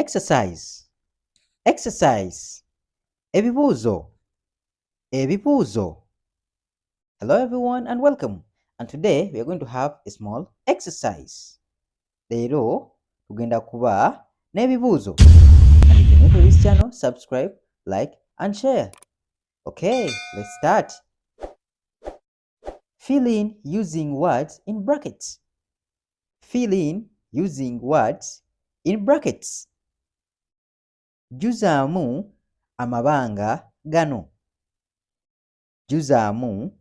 Exercise. Exercise. Ebibuuzo. Ebibuuzo. Hello everyone and welcome. And today we are going to have a small exercise. Leero tugenda kuba n'ebibuuzo. And if you're new to this channel, subscribe, like and share. Okay, let's start. Fill in using words in brackets. Fill in using words in brackets. Juzaamu amabanga gano. Juzaamu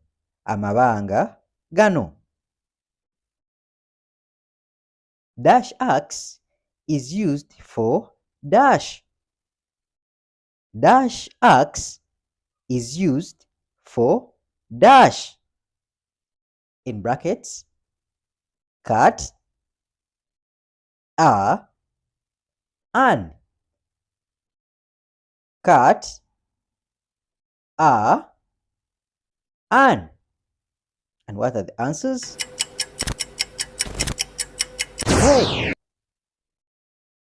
amabanga gano. Dash X is used for dash. Dash X is used for dash. In brackets, cut, an. Cut, an. And what are the answers? Hey!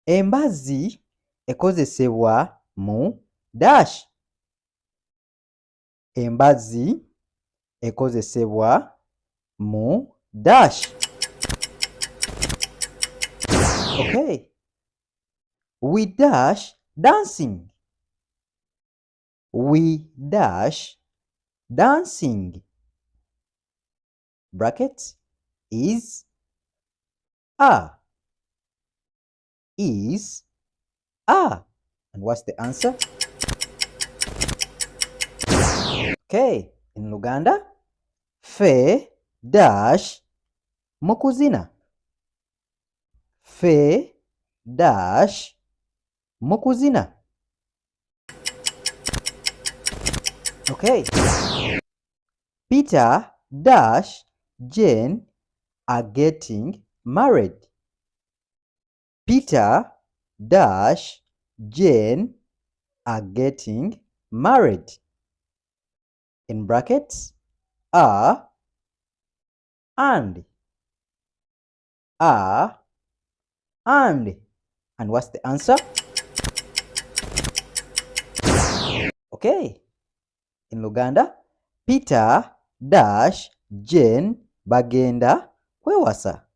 Embazzi ekozesebwa mu dash. Embazzi ekozesebwa mu dash. Okay. We dash dancing. We dash dancing. Brackets is is and what's the answer? Okay, in Luganda, fe dash mukuzina. Fe dash mukuzina. Okay. Peter dash Jane are getting married. Peter dash Jane are getting married. In brackets, and. And what's the answer? Okay. In Luganda, Peter dash Jane bagenda kwewasa.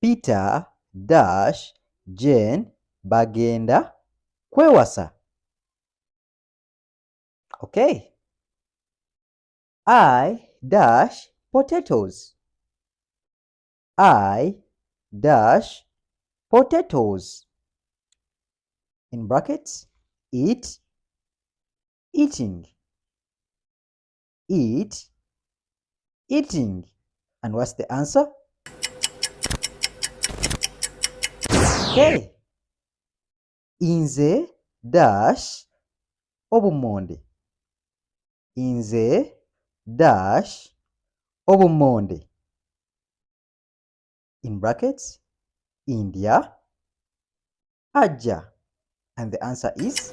Peter dash Jane bagenda kwewasa. Okay. I dash potatoes. I dash potatoes. In brackets, eat, eating. Eat, eating. And what's the answer? Okay. Inze dash obumonde. Inze dash obumonde. In brackets, India, ajja. And the answer is?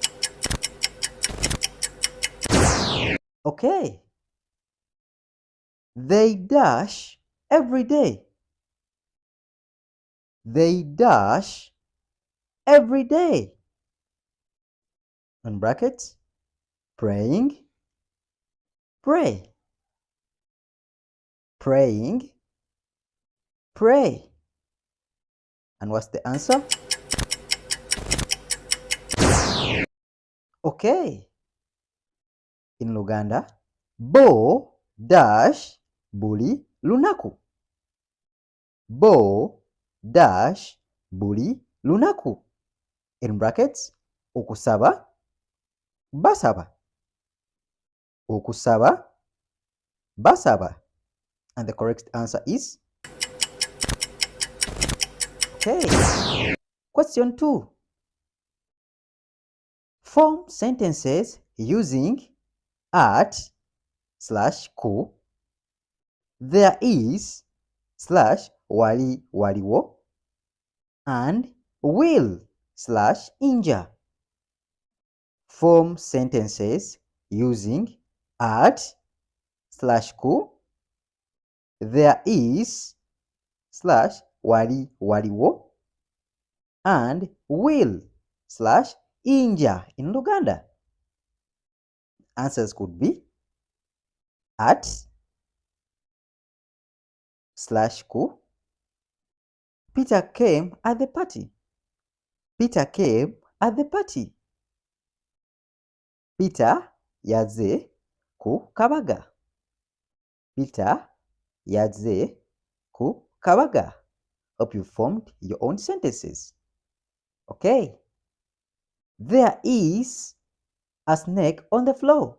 Okay. They dash every day. They dash every day. In brackets, praying, pray. Praying, pray. And what's the answer? Okay. In Luganda, bo dash buli lunaku. Bo dash buli lunaku. In brackets, okusaba, basaba. Okusaba, basaba. And the correct answer is? Okay. Question 2. Form sentences using @/ku, there is /wali waliwo, and will/inja. Form sentences using @/ku, there is /wali waliwo, and will /inja in Luganda? Answers could be at /ku. Peter came at the party. Peter came at the party. Peter yazze ku kabaga. Peter yazze ku kabaga. Hope you formed your own sentences. Okay. There is a snake on the floor.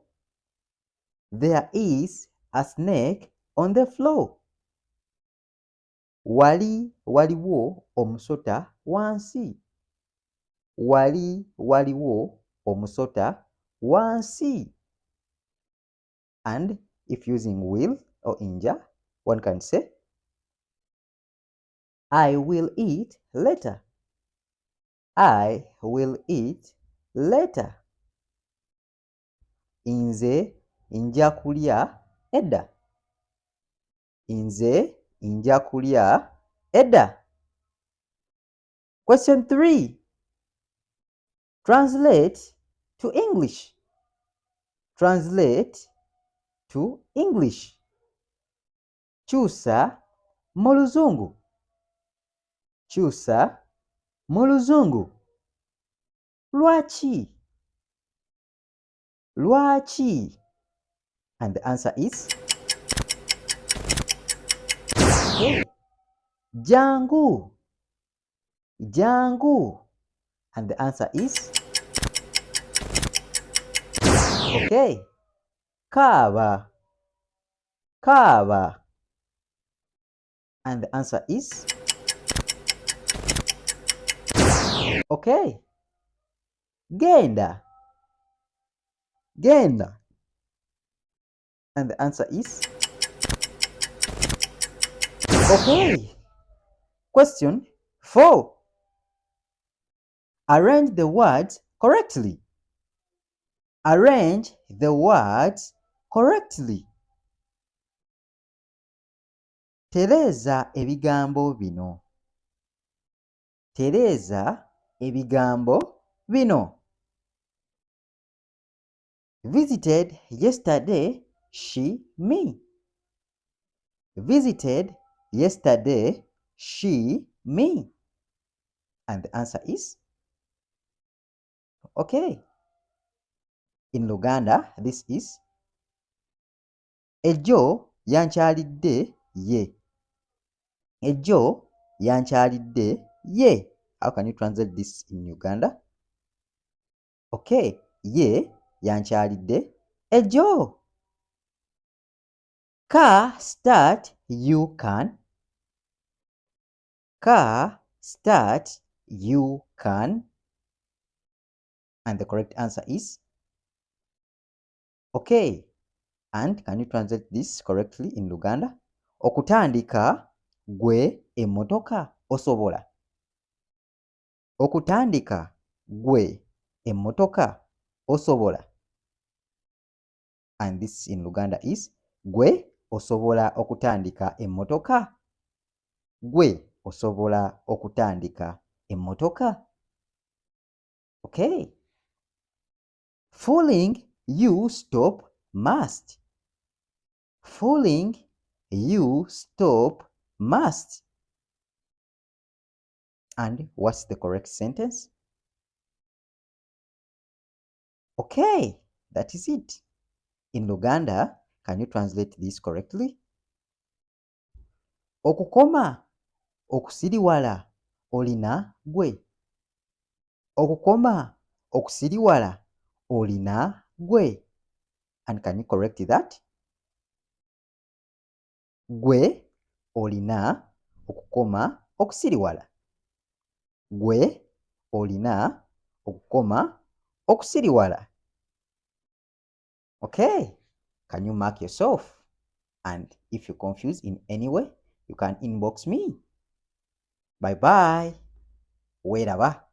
There is a snake on the floor. Waliwo omusota wansi. Waliwo omusota wansi. And if using will or inja, one can say, I will eat later. I will eat later. Nze nja kulya edda. Nze nja kulya edda. Question 3. Translate to English. Translate to English. Kyusa mu Luzungu. Kyusa mu Luzungu. Lwaki? Lwaki? And the answer is okay. Jangu. Jangu. And the answer is okay. Kaaba. Kaaba. And the answer is okay. Genda. Genda. And the answer is okay. Question 4. Arrange the words correctly. Arrange the words correctly. Tereza ebigambo bino. Tereza ebigambo bino. Visited yesterday, she, me. Visited yesterday, she, me. And the answer is okay. In Luganda, this is Ejo yankyalidde ye. Ejo yankyalidde ye. How can you translate this in Uganda? Okay, ye yankyalidde ejo. Ka start you can. Ka start you can. And the correct answer is okay. And can you translate this correctly in Luganda? Okutandika gwe emmotoka osobola. Okutandika gwe emmotoka osobola. And this in Luganda is gwe osobola okutandika emmotoka. Gwe osobola okutandika emmotoka. Okay. Fooling you stop must. Fooling you stop must. And what's the correct sentence? Okay, that is it. In Luganda, can you translate this correctly? Okukoma, okusiriwala, olina gwe. Okukoma, okusiriwala, olina gwe. And can you correct that? Gwe olina okukoma okusiriwala. Gwe olina okukoma okusiriwala. Okay, can you mark yourself? And if you're confused in any way, you can inbox me. Bye bye. Weraba.